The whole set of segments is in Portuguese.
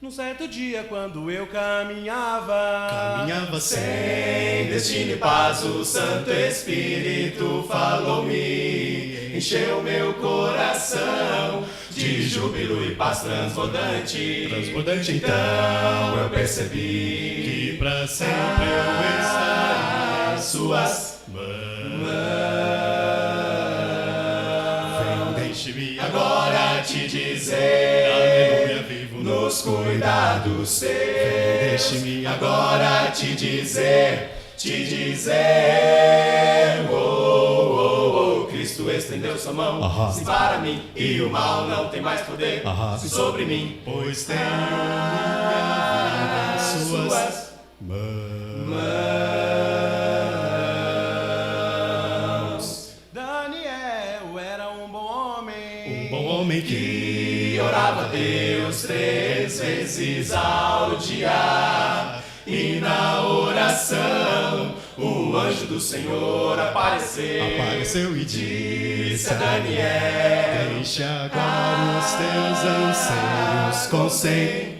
Num certo dia, quando eu caminhava sem destino e paz, o Santo Espírito falou-me, encheu meu coração de júbilo e paz transbordante. Então eu percebi que pra sempre eu estaria em suas mãos. Deixe-me agora te dizer, aleluia, vivo nos cuidados seus. Deixe-me agora te dizer, Cristo estendeu sua mão, sim, para mim, e o mal não tem mais poder sim, sobre mim, pois tenho minha vida em suas mãos. Daniel era um bom homem que orava a Deus 3 vezes ao dia, e na oração o anjo do Senhor apareceu e disse a Daniel: deixa agora os teus anseios com o Senhor.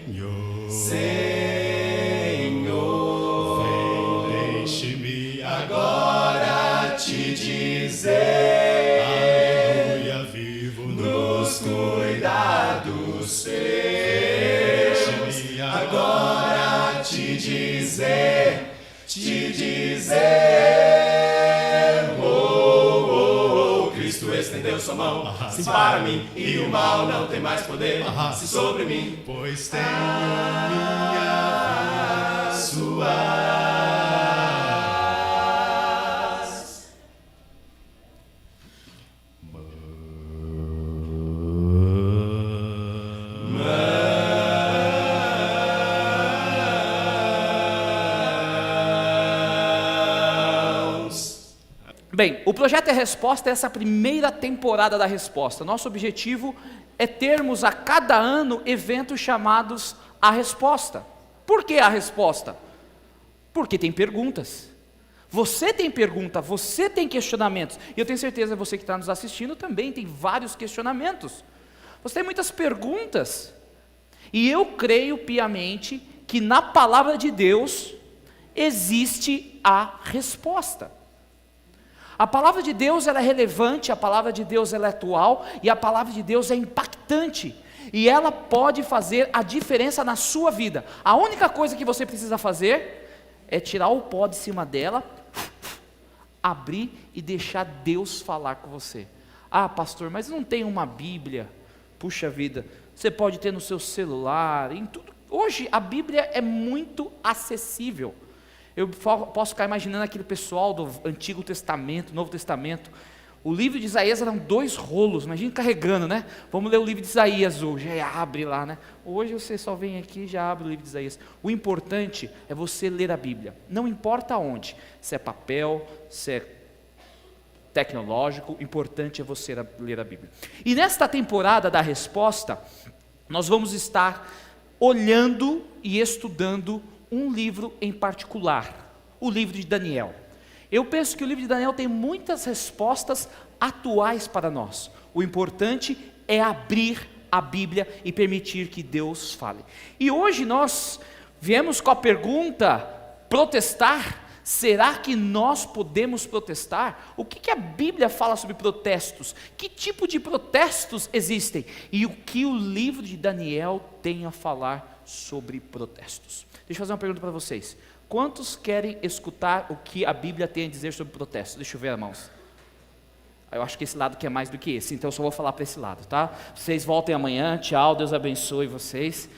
Vem, deixe-me agora te dizer, aleluia, vivo nos cuidados seus. Deixe-me agora te dizer, Cristo estendeu sua mão, sim, para mim, e o mal não tem mais poder sim, sobre mim, pois tenho minha vida em suas Bem, o Projeto é Resposta é essa primeira temporada da Resposta. Nosso objetivo é termos a cada ano eventos chamados A Resposta. Por que A Resposta? Porque tem perguntas. Você tem pergunta, você tem questionamentos. E eu tenho certeza que você que está nos assistindo também tem vários questionamentos. Você tem muitas perguntas. E eu creio piamente que na palavra de Deus existe a resposta. A palavra de Deus ela é relevante, a palavra de Deus ela é atual e a palavra de Deus é impactante. E ela pode fazer a diferença na sua vida. A única coisa que você precisa fazer é tirar o pó de cima dela, abrir e deixar Deus falar com você. Ah, pastor, mas não tem uma Bíblia? Puxa vida, você pode ter no seu celular, em tudo. Hoje a Bíblia é muito acessível. Eu posso ficar imaginando aquele pessoal do Antigo Testamento, Novo Testamento. O livro de Isaías eram 2 rolos, imagina carregando, né? Vamos ler o livro de Isaías hoje, aí abre lá, né? Hoje você só vem aqui e já abre o livro de Isaías. O importante é você ler a Bíblia, não importa onde, se é papel, se é tecnológico, o importante é você ler a Bíblia. E nesta temporada da Resposta, nós vamos estar olhando e estudando um livro em particular, o livro de Daniel. Eu penso que o livro de Daniel tem muitas respostas atuais para nós. O importante é abrir a Bíblia e permitir que Deus fale. E hoje nós viemos com a pergunta: protestar? Será que nós podemos protestar? O que a Bíblia fala sobre protestos? Que tipo de protestos existem? E o que o livro de Daniel tem a falar sobre protestos? Deixa eu fazer uma pergunta para vocês. Quantos querem escutar o que a Bíblia tem a dizer sobre protestos? Deixa eu ver as mãos. Eu acho que esse lado quer mais do que esse, então eu só vou falar para esse lado, tá? Vocês voltem amanhã, tchau, Deus abençoe vocês.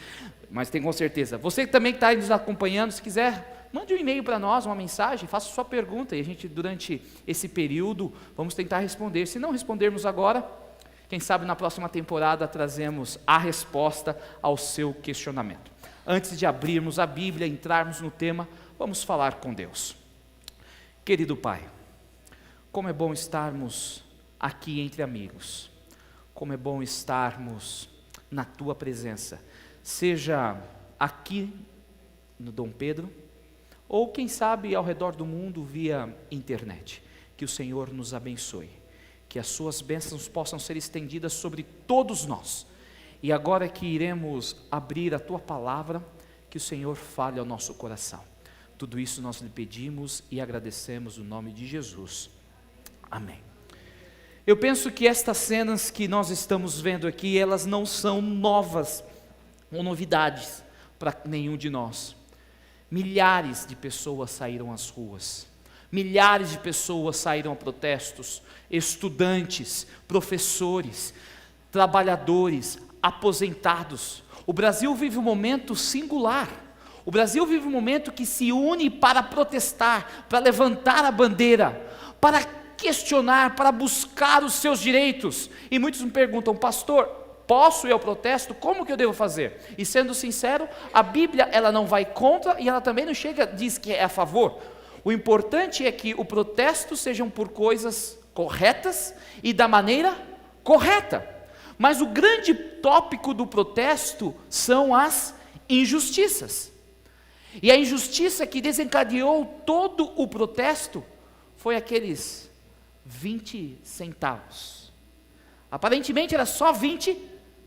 Mas tem com certeza. Você também que está nos acompanhando, se quiser, mande um e-mail para nós, uma mensagem, faça sua pergunta e a gente, durante esse período, vamos tentar responder. Se não respondermos agora, quem sabe na próxima temporada trazemos a resposta ao seu questionamento. Antes de abrirmos a Bíblia, entrarmos no tema, vamos falar com Deus. Querido Pai, como é bom estarmos aqui entre amigos, como é bom estarmos na Tua presença, seja aqui no Dom Pedro, ou quem sabe ao redor do mundo via internet. Que o Senhor nos abençoe, que as Suas bênçãos possam ser estendidas sobre todos nós, E agora que iremos abrir a Tua palavra, que o Senhor fale ao nosso coração. Tudo isso nós lhe pedimos e agradecemos no nome de Jesus. Amém. Eu penso que estas cenas que nós estamos vendo aqui, elas não são novas ou novidades para nenhum de nós. Milhares de pessoas saíram às ruas, milhares de pessoas saíram a protestos, estudantes, professores, trabalhadores, aposentados. O Brasil vive um momento singular. O Brasil vive um momento que se une para protestar, para levantar a bandeira, para questionar, para buscar os seus direitos. E muitos me perguntam: pastor, posso ir ao protesto? Como que eu devo fazer? E sendo sincero, a Bíblia ela não vai contra e ela também não diz que é a favor. O importante é que o protesto sejam por coisas corretas e da maneira correta. Mas o grande tópico do protesto são as injustiças. E a injustiça que desencadeou todo o protesto foi aqueles 20 centavos. Aparentemente era só 20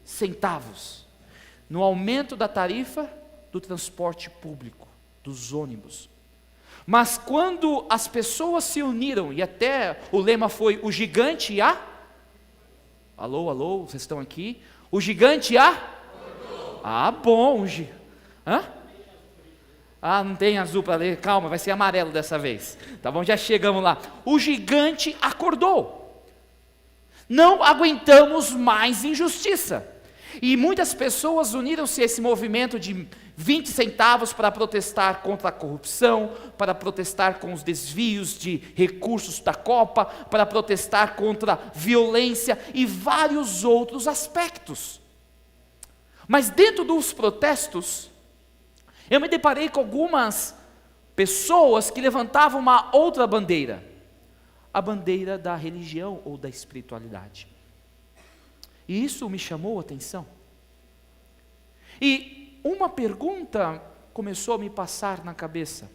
centavos no aumento da tarifa do transporte público, dos ônibus. Mas quando as pessoas se uniram, e até o lema foi: o gigante alô, alô, vocês estão aqui? O gigante bom, hã? Não tem azul para ler, calma, vai ser amarelo dessa vez, tá bom? Já chegamos lá. O gigante acordou. Não aguentamos mais injustiça. E muitas pessoas uniram-se a esse movimento de 20 centavos para protestar contra a corrupção, para protestar com os desvios de recursos da Copa, para protestar contra a violência e vários outros aspectos. Mas dentro dos protestos, eu me deparei com algumas pessoas que levantavam uma outra bandeira, a bandeira da religião ou da espiritualidade. E isso me chamou a atenção. E uma pergunta começou a me passar na cabeça: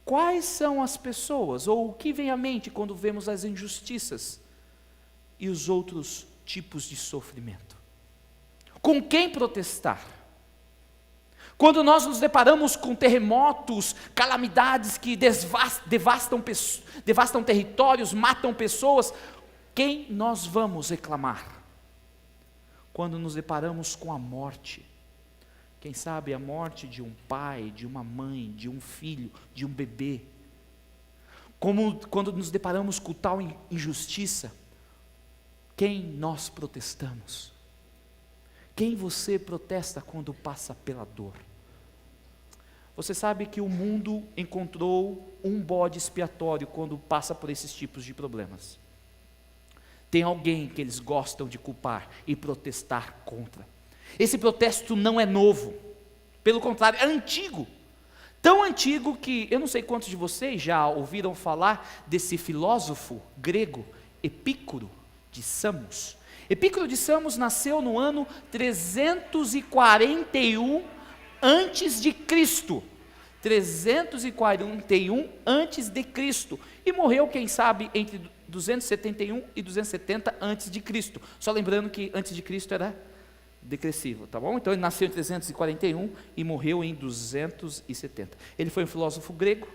quais são as pessoas, ou o que vem à mente quando vemos as injustiças e os outros tipos de sofrimento? Com quem protestar? Quando nós nos deparamos com terremotos, calamidades que devastam territórios, matam pessoas, quem nós vamos reclamar? Quando nos deparamos com a morte, quem sabe a morte de um pai, de uma mãe, de um filho, de um bebê. Quando nos deparamos com tal injustiça, quem nós protestamos? Quem você protesta quando passa pela dor? Você sabe que o mundo encontrou um bode expiatório quando passa por esses tipos de problemas. Tem alguém que eles gostam de culpar e protestar contra. Esse protesto não é novo, pelo contrário, é antigo. Tão antigo que eu não sei quantos de vocês já ouviram falar desse filósofo grego Epícoro de Samos. Epícoro de Samos nasceu no ano 341 antes de Cristo. 341 antes de Cristo. E morreu, quem sabe, entre 271 e 270 antes de Cristo. Só lembrando que antes de Cristo era decrescível, tá bom? Então ele nasceu em 341 e morreu em 270. Ele foi um filósofo grego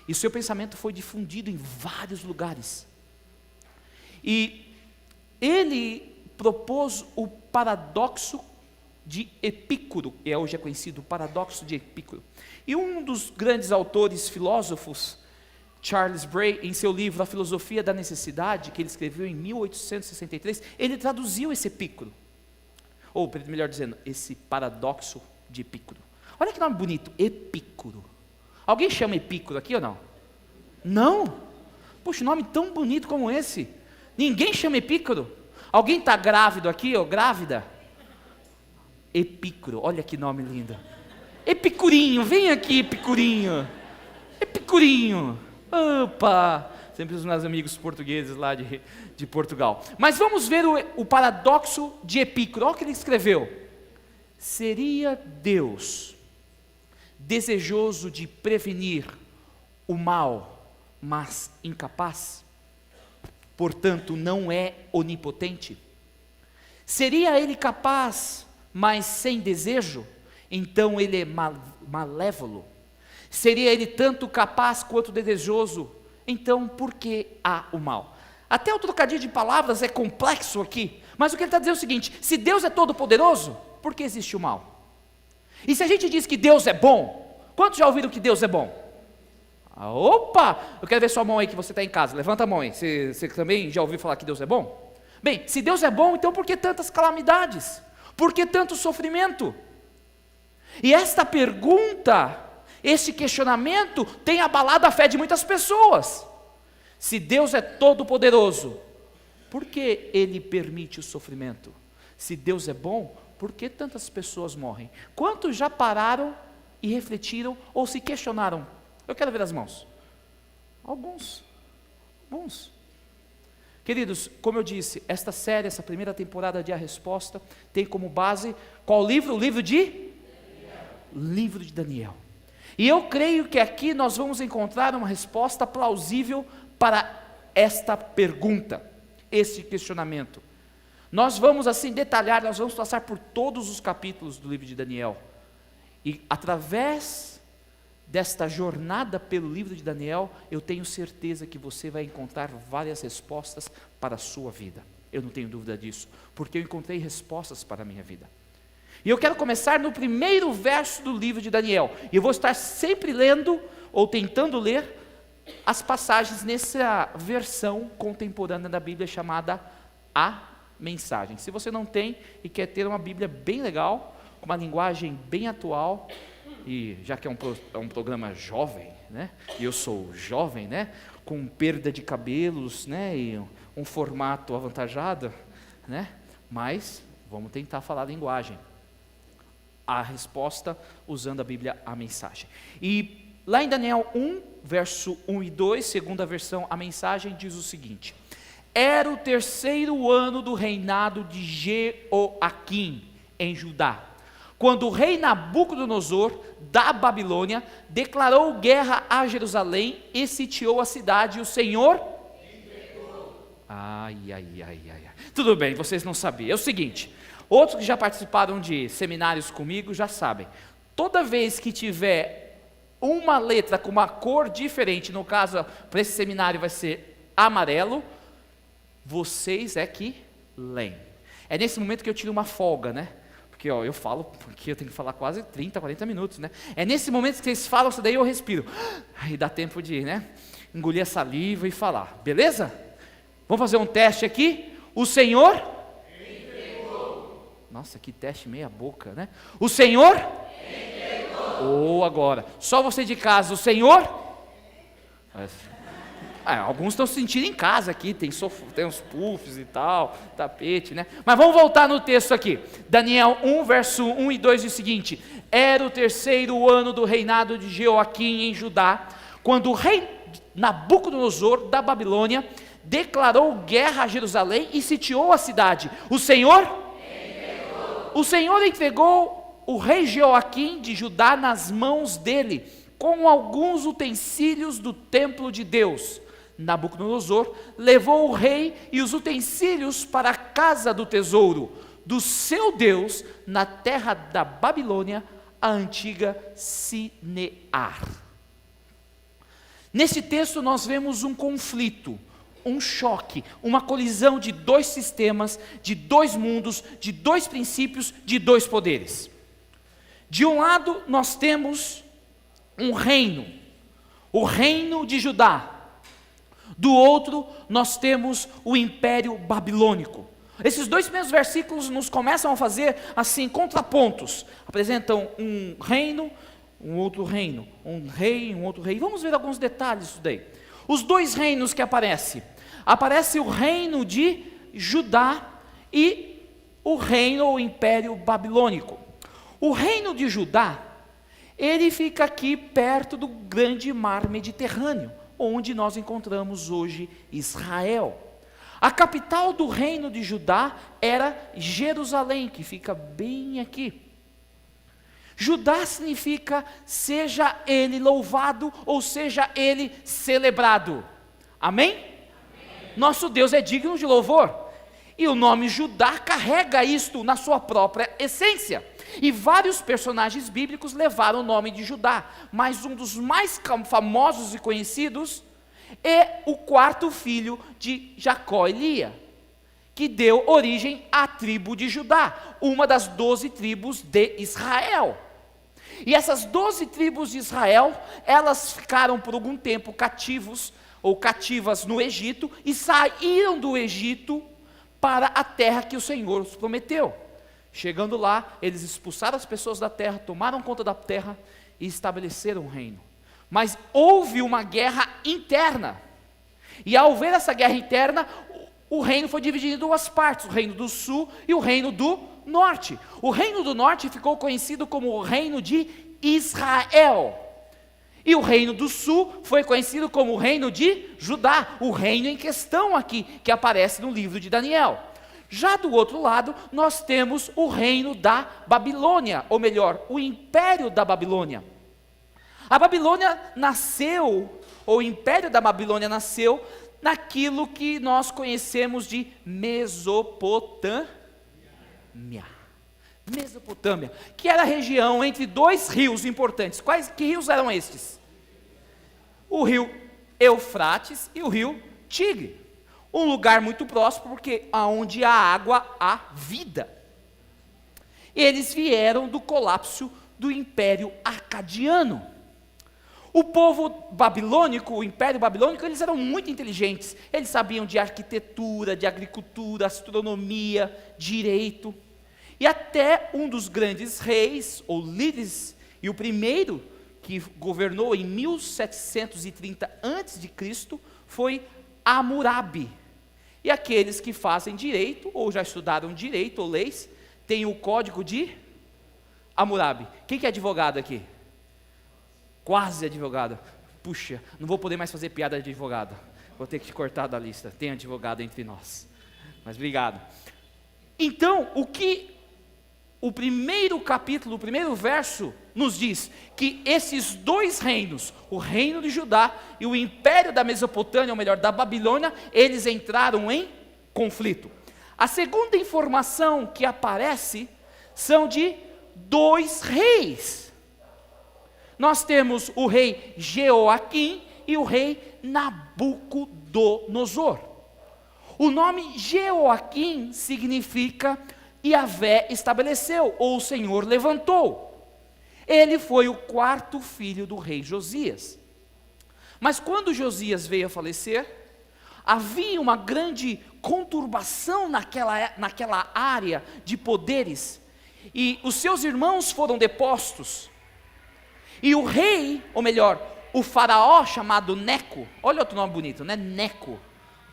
e seu pensamento foi difundido em vários lugares. E ele propôs o paradoxo de Epícoro, e hoje é conhecido o paradoxo de Epícoro. E um dos grandes autores filósofos, Charles Bray, em seu livro A Filosofia da Necessidade, que ele escreveu em 1863, ele traduziu esse Epícoro, ou melhor dizendo, esse paradoxo de Epícoro. Olha que nome bonito, Epícoro. Alguém chama Epícoro aqui ou não? Não? Puxa, nome tão bonito como esse. Ninguém chama Epícoro? Alguém está grávido aqui, ou grávida? Epícoro, olha que nome lindo. Epicurinho, vem aqui, Epicurinho. Epicurinho. Opa! Sempre os meus amigos portugueses lá de Portugal. Mas vamos ver o paradoxo de Epícoro. Olha o que ele escreveu. Seria Deus desejoso de prevenir o mal, mas incapaz? Portanto, não é onipotente? Seria ele capaz, mas sem desejo? Então ele é malévolo. Seria ele tanto capaz quanto desejoso? Então por que há o mal? Até o trocadilho de palavras é complexo aqui, mas o que ele está dizendo é o seguinte: se Deus é todo poderoso, por que existe o mal? E se a gente diz que Deus é bom, quantos já ouviram que Deus é bom? Opa, eu quero ver sua mão aí que você está em casa, levanta a mão aí, você também já ouviu falar que Deus é bom? Bem, se Deus é bom, então por que tantas calamidades? Por que tanto sofrimento? E esta pergunta, esse questionamento tem abalado a fé de muitas pessoas. Se Deus é todo poderoso, por que Ele permite o sofrimento? Se Deus é bom, por que tantas pessoas morrem? Quantos já pararam e refletiram ou se questionaram? Eu quero ver as mãos. Alguns. Queridos, como eu disse, esta série, essa primeira temporada de A Resposta, tem como base, qual livro? O livro de Daniel. E eu creio que aqui nós vamos encontrar uma resposta plausível para esta pergunta, esse questionamento. Nós vamos assim detalhar, nós vamos passar por todos os capítulos do livro de Daniel. E através desta jornada pelo livro de Daniel, eu tenho certeza que você vai encontrar várias respostas para a sua vida. Eu não tenho dúvida disso, porque eu encontrei respostas para a minha vida. E eu quero começar no primeiro verso do livro de Daniel. E eu vou estar sempre lendo, ou tentando ler, as passagens nessa versão contemporânea da Bíblia chamada A Mensagem. Se você não tem e quer ter uma Bíblia bem legal, com uma linguagem bem atual, e já que é um programa jovem, né? E eu sou jovem, né? Com perda de cabelos, né? E um formato avantajado, né? Mas vamos tentar falar a linguagem. A resposta usando a Bíblia, a mensagem. E lá em Daniel 1, verso 1 e 2, segunda versão, a mensagem diz o seguinte: era o 3º ano do reinado de Jeoaquim em Judá, quando o rei Nabucodonosor da Babilônia declarou guerra a Jerusalém e sitiou a cidade, e o Senhor entregou. Ai. Tudo bem, vocês não sabiam. É o seguinte, outros que já participaram de seminários comigo já sabem. Toda vez que tiver uma letra com uma cor diferente, no caso, para esse seminário vai ser amarelo, vocês é que leem. É nesse momento que eu tiro uma folga, né? Porque eu falo, porque eu tenho que falar quase 30, 40 minutos, né? É nesse momento que vocês falam isso daí, eu respiro. Aí dá tempo de, né, engolir a saliva e falar, beleza? Vamos fazer um teste aqui. O Senhor entregou. Nossa, que teste meia boca, né? O Senhor entregou. Ou agora, só você de casa, o Senhor? Alguns estão se sentindo em casa aqui, tem uns puffs e tal, tapete, né? Mas vamos voltar no texto aqui. Daniel 1, verso 1 e 2 diz o seguinte: era o 3º ano do reinado de Jeoaquim em Judá, quando o rei Nabucodonosor da Babilônia declarou guerra a Jerusalém e sitiou a cidade. O Senhor entregou o rei Jeoaquim de Judá nas mãos dele, com alguns utensílios do templo de Deus. Nabucodonosor levou o rei e os utensílios para a casa do tesouro do seu Deus, na terra da Babilônia, a antiga Sinear. Nesse texto nós vemos um conflito, um choque, uma colisão de dois sistemas, de dois mundos, de dois princípios, de dois poderes. De um lado nós temos um reino, o reino de Judá. Do outro, nós temos o Império Babilônico. Esses dois primeiros versículos nos começam a fazer, assim, contrapontos. Apresentam um reino, um outro reino. Um rei, um outro rei. Vamos ver alguns detalhes disso daí. Os dois reinos que aparecem. Aparece o reino de Judá e o reino ou Império Babilônico. O reino de Judá, ele fica aqui perto do grande mar Mediterrâneo, onde nós encontramos hoje Israel. A capital do reino de Judá era Jerusalém, que fica bem aqui. Judá significa seja ele louvado ou seja ele celebrado. Amém? Amém. Nosso Deus é digno de louvor. E o nome Judá carrega isto na sua própria essência. E vários personagens bíblicos levaram o nome de Judá, mas um dos mais famosos e conhecidos é o quarto filho de Jacó e Lia, que deu origem à tribo de Judá, uma das 12 tribos de Israel. E essas 12 tribos de Israel, elas ficaram por algum tempo cativos ou cativas no Egito e saíram do Egito para a terra que o Senhor os prometeu. Chegando lá, eles expulsaram as pessoas da terra, tomaram conta da terra e estabeleceram um reino. Mas houve uma guerra interna. E ao ver essa guerra interna, o reino foi dividido em duas partes, o reino do sul e o reino do norte. O reino do norte ficou conhecido como o reino de Israel. E o reino do sul foi conhecido como o reino de Judá, o reino em questão aqui, que aparece no livro de Daniel. Já do outro lado, nós temos o reino da Babilônia, ou melhor, o império da Babilônia. A Babilônia nasceu, ou o império da Babilônia nasceu, naquilo que nós conhecemos de Mesopotâmia, que era a região entre dois rios importantes. Que rios eram estes? O rio Eufrates e o rio Tigre. Um lugar muito próximo, porque aonde há água, há vida. Eles vieram do colapso do Império Acadiano. O povo babilônico, o Império Babilônico, eles eram muito inteligentes. Eles sabiam de arquitetura, de agricultura, astronomia, direito. E até um dos grandes reis, ou líderes, e o primeiro que governou em 1730 a.C., foi Hammurabi. E aqueles que fazem direito, ou já estudaram direito ou leis, têm o código de Hammurabi. Quem que é advogado aqui? Quase advogado. Puxa, não vou poder mais fazer piada de advogado. Vou ter que te cortar da lista. Tem advogado entre nós. Mas obrigado. Então, o primeiro capítulo, o primeiro verso, nos diz que esses dois reinos, o reino de Judá e o império da Mesopotâmia, ou melhor, da Babilônia, eles entraram em conflito. A segunda informação que aparece são de dois reis. Nós temos o rei Jeoaquim e o rei Nabucodonosor. O nome Jeoaquim significa Yahvé estabeleceu, ou o Senhor levantou. Ele foi o quarto filho do rei Josias. Mas quando Josias veio a falecer, havia uma grande conturbação naquela área de poderes, e os seus irmãos foram depostos. E o rei, ou melhor, o faraó chamado Neco, olha outro nome bonito, né? Neco.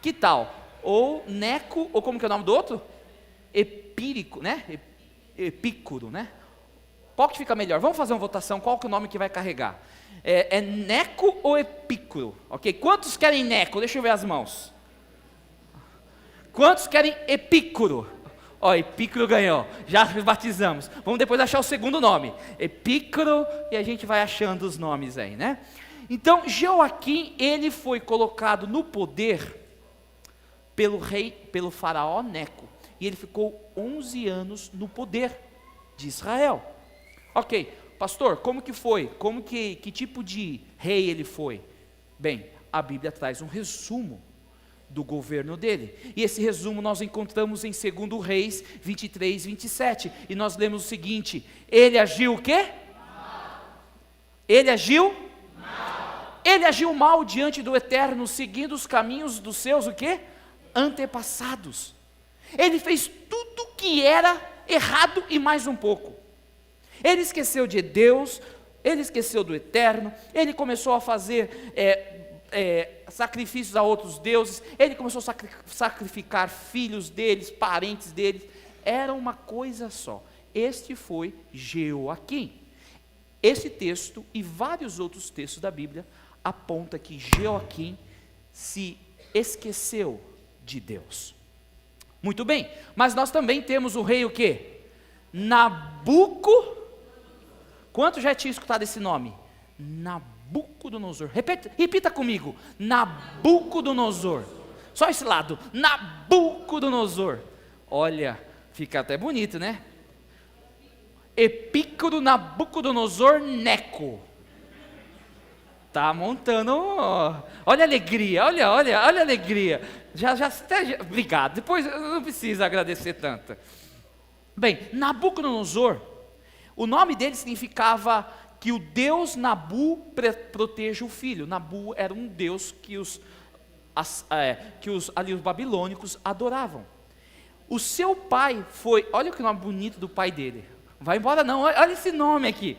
Que tal? Ou Neco, ou como que é o nome do outro? Epírico, né? Epícoro, né? Qual que fica melhor? Vamos fazer uma votação, qual que é o nome que vai carregar? É Neco ou Epícoro? Ok, quantos querem Neco? Deixa eu ver as mãos. Quantos querem Epícoro? Ó, Epícoro ganhou, já batizamos. Vamos depois achar o segundo nome, Epícoro, e a gente vai achando os nomes aí, né? Então, Jeoaquim, ele foi colocado no poder pelo faraó Neco, e ele ficou 11 anos no poder de Israel. Ok, pastor, como que foi? Que tipo de rei ele foi? Bem, a Bíblia traz um resumo do governo dele, e esse resumo nós encontramos em 2 Reis 23, 27, e nós lemos o seguinte: ele agiu o quê? Mal. Ele agiu? Mal. Ele agiu mal diante do Eterno, seguindo os caminhos dos seus o quê? Antepassados. Ele fez tudo o que era errado e mais um pouco. Ele esqueceu de Deus, ele esqueceu do Eterno, ele começou a fazer sacrifícios a outros deuses, ele começou a sacrificar filhos deles, parentes deles, era uma coisa só. Este foi Jeoaquim. Esse texto e vários outros textos da Bíblia apontam que Jeoaquim se esqueceu de Deus. Muito bem, mas nós também temos o rei o quê? Quanto já tinha escutado esse nome? Nabucodonosor. Repita comigo. Nabucodonosor. Só esse lado. Nabucodonosor. Olha, fica até bonito, né? Epícoro Nabucodonosor Neco. Tá montando. Olha a alegria, olha a alegria. Obrigado. Depois não precisa agradecer tanto. Bem, Nabucodonosor, o nome dele significava que o deus Nabu proteja o filho. Nabu era um deus que os babilônicos adoravam. O seu pai foi, olha que nome bonito do pai dele. Vai embora não, olha esse nome aqui.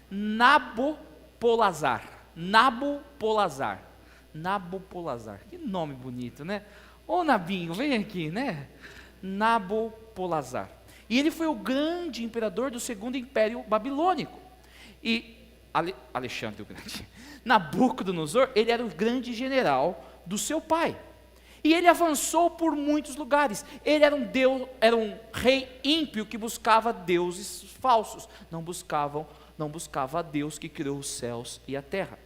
Nabopolazar. Que nome bonito, né? Ô Nabinho, vem aqui, né? Nabopolazar. E ele foi o grande imperador do segundo império babilônico. E Alexandre o Grande. Nabucodonosor, ele era o grande general do seu pai. E ele avançou por muitos lugares. Ele era um rei ímpio que buscava deuses falsos. Não buscava a Deus que criou os céus e a terra.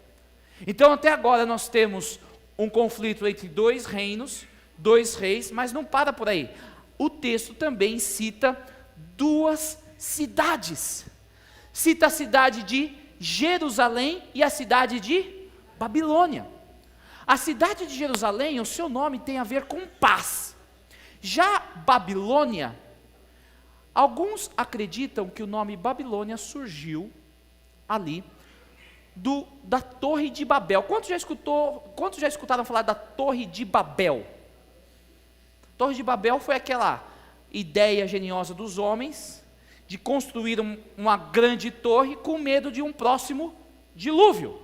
Então até agora nós temos um conflito entre dois reinos, dois reis, mas não para por aí. O texto também cita duas cidades. Cita a cidade de Jerusalém e a cidade de Babilônia. A cidade de Jerusalém, o seu nome tem a ver com paz. Já Babilônia, alguns acreditam que o nome Babilônia surgiu ali da Torre de Babel. Quantos já escutaram falar da Torre de Babel? Torre de Babel foi aquela ideia geniosa dos homens de construir uma grande torre com medo de um próximo dilúvio.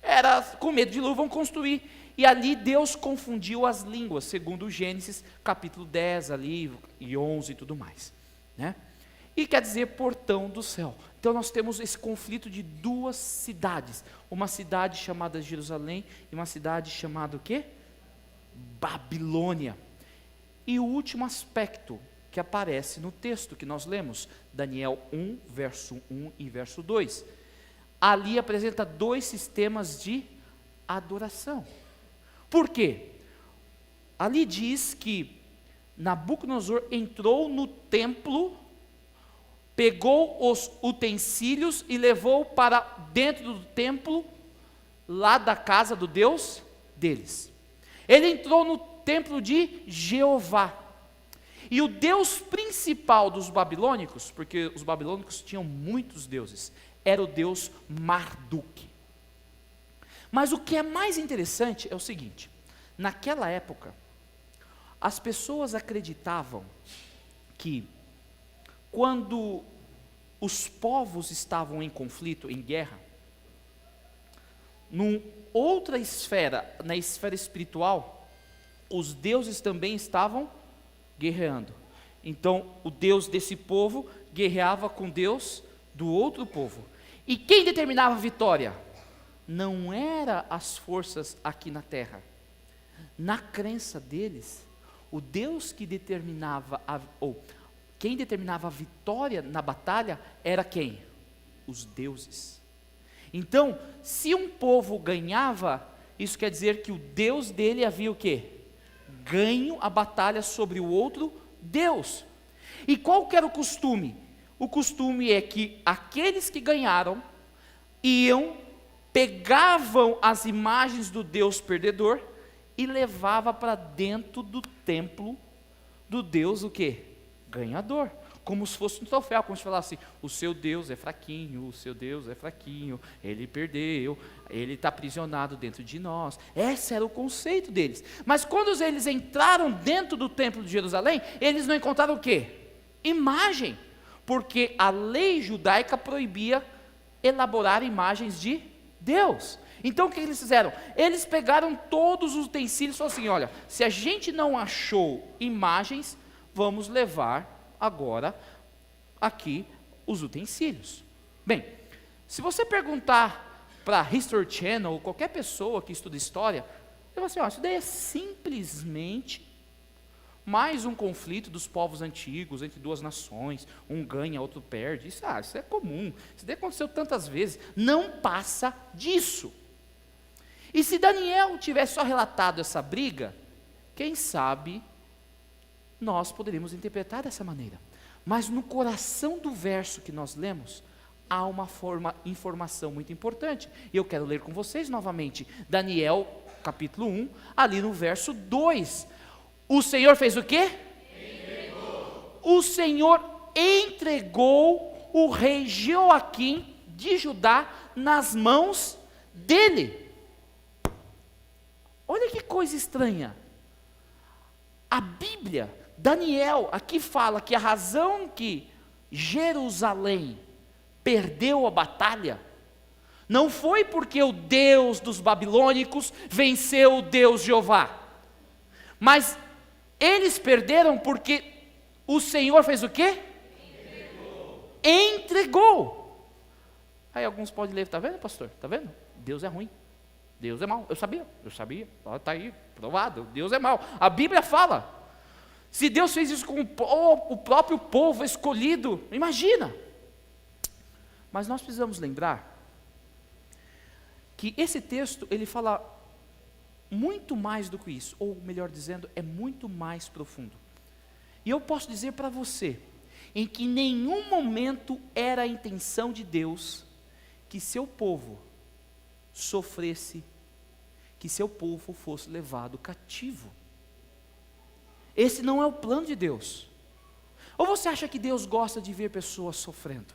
Era com medo de dilúvio, vão construir. E ali Deus confundiu as línguas, segundo Gênesis capítulo 10 ali, e 11 e tudo mais, né? E quer dizer portão do céu. Então nós temos esse conflito de duas cidades. Uma cidade chamada Jerusalém e uma cidade chamada o quê? Babilônia. E o último aspecto que aparece no texto que nós lemos, Daniel 1, verso 1 e verso 2. Ali apresenta dois sistemas de adoração. Por quê? Ali diz que Nabucodonosor entrou no templo, pegou os utensílios e levou para dentro do templo, lá da casa do Deus deles. Ele entrou no templo de Jeová. E o Deus principal dos babilônicos, porque os babilônicos tinham muitos deuses, era o Deus Marduk. Mas o que é mais interessante é o seguinte: naquela época, as pessoas acreditavam que quando os povos estavam em conflito, em guerra, numa outra esfera, na esfera espiritual, os deuses também estavam guerreando. Então, o Deus desse povo guerreava com Deus do outro povo. E quem determinava a vitória? Não era as forças aqui na terra. Na crença deles, o Deus que determinava, quem determinava a vitória na batalha era quem? Os deuses. Então, se um povo ganhava, isso quer dizer que o Deus dele havia o quê? Ganho a batalha sobre o outro Deus. E qual que era o costume? O costume é que aqueles que ganharam pegavam as imagens do Deus perdedor e levava para dentro do templo do Deus o quê? Ganhador. Como se fosse um troféu, como se falasse, o seu Deus é fraquinho, o seu Deus é fraquinho, ele perdeu, ele está aprisionado dentro de nós. Esse era o conceito deles. Mas quando eles entraram dentro do templo de Jerusalém, eles não encontraram o quê? Imagem. Porque a lei judaica proibia elaborar imagens de Deus. Então o que eles fizeram? Eles pegaram todos os utensílios e falaram assim: olha, se a gente não achou imagens, vamos levar agora aqui os utensílios. Bem, se você perguntar para a History Channel ou qualquer pessoa que estuda história, ele vai assim: ó, isso daí é simplesmente mais um conflito dos povos antigos entre duas nações, um ganha, outro perde. Isso é comum, isso daí aconteceu tantas vezes, não passa disso. E se Daniel tivesse só relatado essa briga, quem sabe nós poderíamos interpretar dessa maneira. Mas no coração do verso que nós lemos, há uma informação muito importante. E eu quero ler com vocês novamente, Daniel capítulo 1, ali no verso 2. O Senhor fez o quê? Entregou. O Senhor entregou o rei Jeoaquim de Judá nas mãos dele. Olha que coisa estranha. A Bíblia, Daniel, aqui fala que a razão que Jerusalém perdeu a batalha não foi porque o Deus dos babilônicos venceu o Deus Jeová, mas eles perderam porque o Senhor fez o quê? Entregou. Aí alguns podem ler, está vendo, pastor? Está vendo? Deus é ruim, Deus é mau. Eu sabia, está aí, provado, Deus é mau. A Bíblia fala, se Deus fez isso com o próprio povo escolhido, imagina. Mas nós precisamos lembrar que esse texto, ele fala muito mais do que isso, ou melhor dizendo, é muito mais profundo. E eu posso dizer para você, em que nenhum momento era a intenção de Deus que seu povo sofresse, que seu povo fosse levado cativo. Esse não é o plano de Deus. Ou você acha que Deus gosta de ver pessoas sofrendo?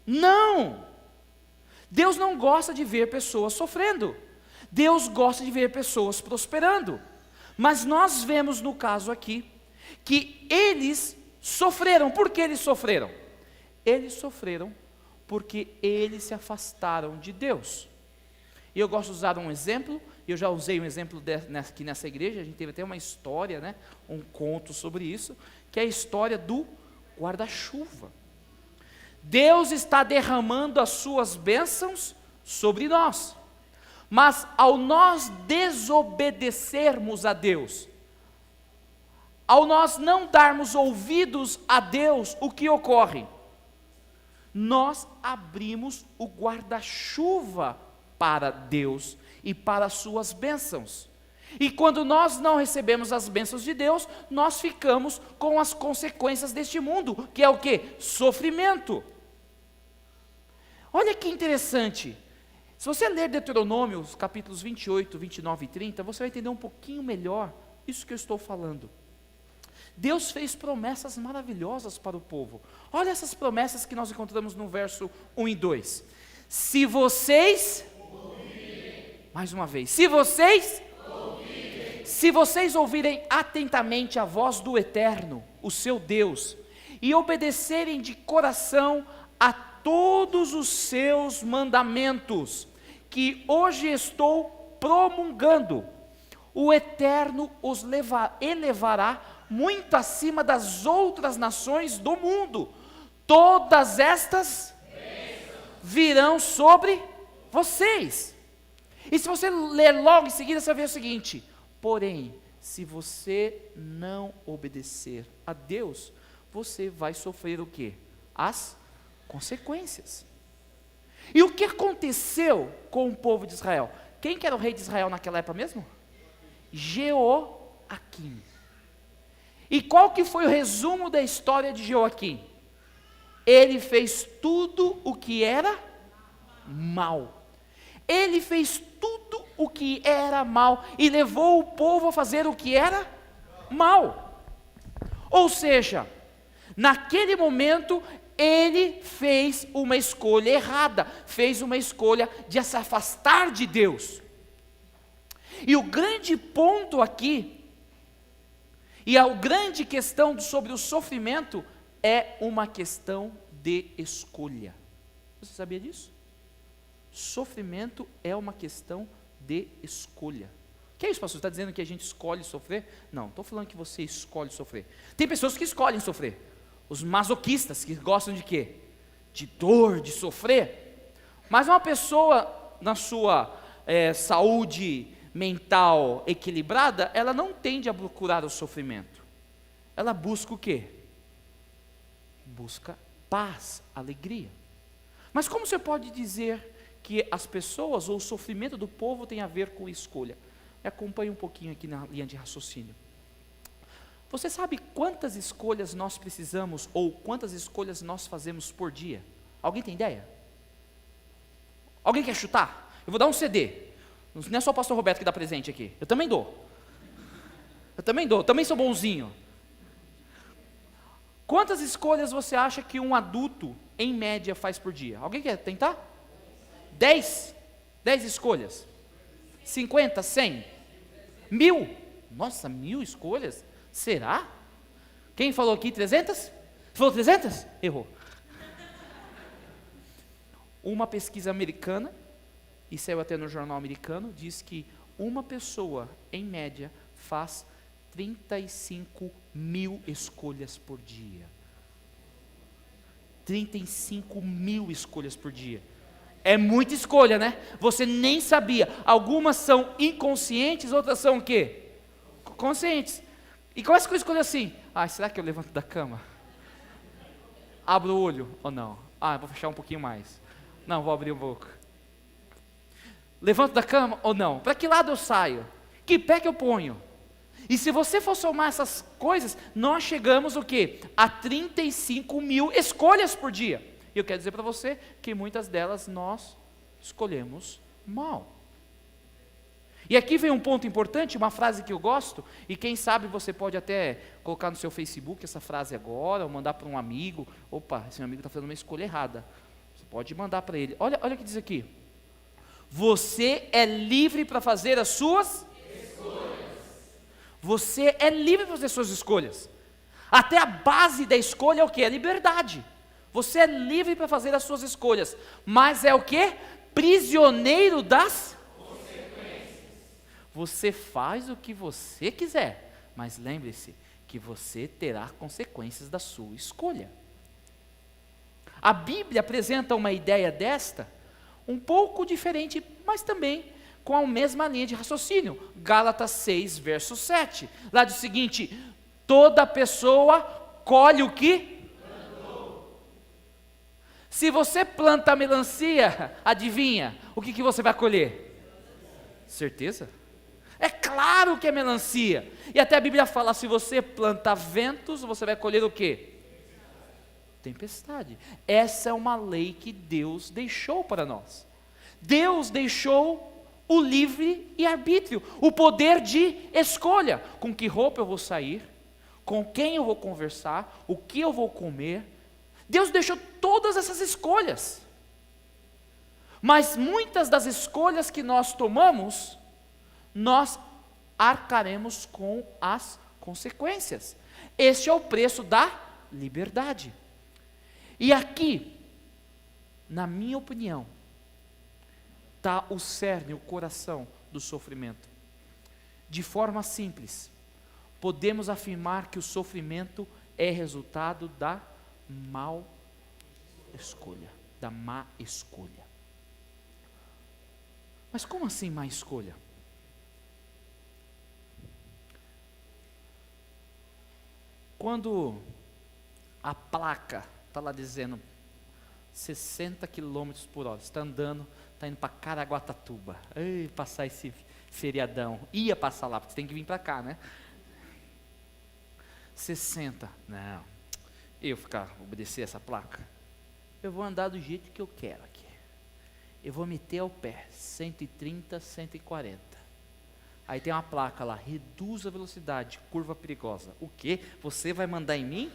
Não! Deus não gosta de ver pessoas sofrendo. Deus gosta de ver pessoas prosperando. Mas nós vemos no caso aqui, que eles sofreram. Por que eles sofreram? Eles sofreram porque eles se afastaram de Deus. E eu gosto de usar um exemplo, eu já usei um exemplo aqui nessa igreja, a gente teve até uma história, né, um conto sobre isso, que é a história do guarda-chuva. Deus está derramando as suas bênçãos sobre nós, mas ao nós desobedecermos a Deus, ao nós não darmos ouvidos a Deus, o que ocorre? Nós abrimos o guarda-chuva para Deus e para as suas bênçãos. E quando nós não recebemos as bênçãos de Deus, nós ficamos com as consequências deste mundo, que é o quê? Sofrimento. Olha que interessante. Se você ler Deuteronômio, os capítulos 28, 29 e 30, você vai entender um pouquinho melhor isso que eu estou falando. Deus fez promessas maravilhosas para o povo. Olha essas promessas que nós encontramos no verso 1 e 2. Se vocês ouvirem, mais uma vez, se vocês ouvirem atentamente a voz do Eterno, o seu Deus, e obedecerem de coração a todos os seus mandamentos, que hoje estou promulgando, o Eterno os elevará muito acima das outras nações do mundo. Todas estas virão sobre vocês. E se você ler logo em seguida, você vai ver o seguinte: porém, se você não obedecer a Deus, você vai sofrer o quê? As consequências. E o que aconteceu com o povo de Israel? Quem que era o rei de Israel naquela época mesmo? Jeoaquim. E qual que foi o resumo da história de Jeoaquim? Ele fez tudo o que era mal. Ele fez tudo o que era mal e levou o povo a fazer o que era mal. Ou seja, naquele momento ele fez uma escolha errada, fez uma escolha de se afastar de Deus. E o grande ponto aqui, e a grande questão sobre o sofrimento, é uma questão de escolha. Você sabia disso? Sofrimento é uma questão de escolha. Que é isso, pastor? Você está dizendo que a gente escolhe sofrer? Não, estou falando que você escolhe sofrer. Tem pessoas que escolhem sofrer. Os masoquistas, que gostam de quê? De dor, de sofrer. Mas uma pessoa, na sua saúde mental equilibrada, ela não tende a procurar o sofrimento. Ela busca o quê? Busca paz, alegria. Mas como você pode dizer que as pessoas ou o sofrimento do povo tem a ver com escolha? Me acompanhe um pouquinho aqui na linha de raciocínio. Você sabe quantas escolhas nós precisamos ou quantas escolhas nós fazemos por dia? Alguém tem ideia? Alguém quer chutar? Eu vou dar um CD. Não é só o pastor Roberto que dá presente aqui. Eu também dou. Eu também sou bonzinho. Quantas escolhas você acha que um adulto, em média, faz por dia? Alguém quer tentar? 10? 10 escolhas? 50? 100? 1000? Nossa, 1000 escolhas? Será? Quem falou aqui 300? Falou 300? Errou. Uma pesquisa americana, e saiu até no jornal americano, diz que uma pessoa, em média, faz 35.000 escolhas por dia. 35.000 escolhas por dia. É muita escolha, né? Você nem sabia. Algumas são inconscientes, outras são o quê? Conscientes. E começa com a escolha assim: será que eu levanto da cama? Abro o olho ou não? Vou fechar um pouquinho mais. Não, vou abrir um pouco. Levanto da cama ou não? Para que lado eu saio? Que pé que eu ponho? E se você for somar essas coisas, nós chegamos o quê? A 35.000 escolhas por dia. E eu quero dizer para você que muitas delas nós escolhemos mal. E aqui vem um ponto importante, uma frase que eu gosto, e quem sabe você pode até colocar no seu Facebook essa frase agora, ou mandar para um amigo. Opa, esse meu amigo está fazendo uma escolha errada. Você pode mandar para ele. Olha o que diz aqui. Você é livre para fazer as suas escolhas. Você é livre para fazer as suas escolhas. Até a base da escolha é o que? É liberdade. Você é livre para fazer as suas escolhas. Mas é o que? Prisioneiro das consequências. Você faz o que você quiser, mas lembre-se que você terá consequências da sua escolha. A Bíblia apresenta uma ideia desta, um pouco diferente, mas também com a mesma linha de raciocínio. Gálatas 6, verso 7. Lá diz o seguinte: toda pessoa colhe o que plantou. Se você planta melancia, adivinha, o que você vai colher? Certeza? É claro que é melancia. E até a Bíblia fala, se você plantar ventos, você vai colher o quê? Tempestade. Essa é uma lei que Deus deixou para nós. Deus deixou o livre e arbítrio, o poder de escolha. Com que roupa eu vou sair, com quem eu vou conversar, o que eu vou comer. Deus deixou todas essas escolhas. Mas muitas das escolhas que nós tomamos, nós arcaremos com as consequências. Este é o preço da liberdade. E aqui, na minha opinião, está o cerne, o coração do sofrimento. De forma simples, podemos afirmar que o sofrimento é resultado da má escolha. Mas como assim má escolha? Quando a placa está lá dizendo 60 km por hora, você está andando, está indo para Caraguatatuba, passar esse feriadão, ia passar lá, porque você tem que vir para cá, né? 60, não, obedecer essa placa, eu vou andar do jeito que eu quero aqui, eu vou meter ao pé, 130, 140, aí tem uma placa lá, reduz a velocidade, curva perigosa, o quê? Você vai mandar em mim?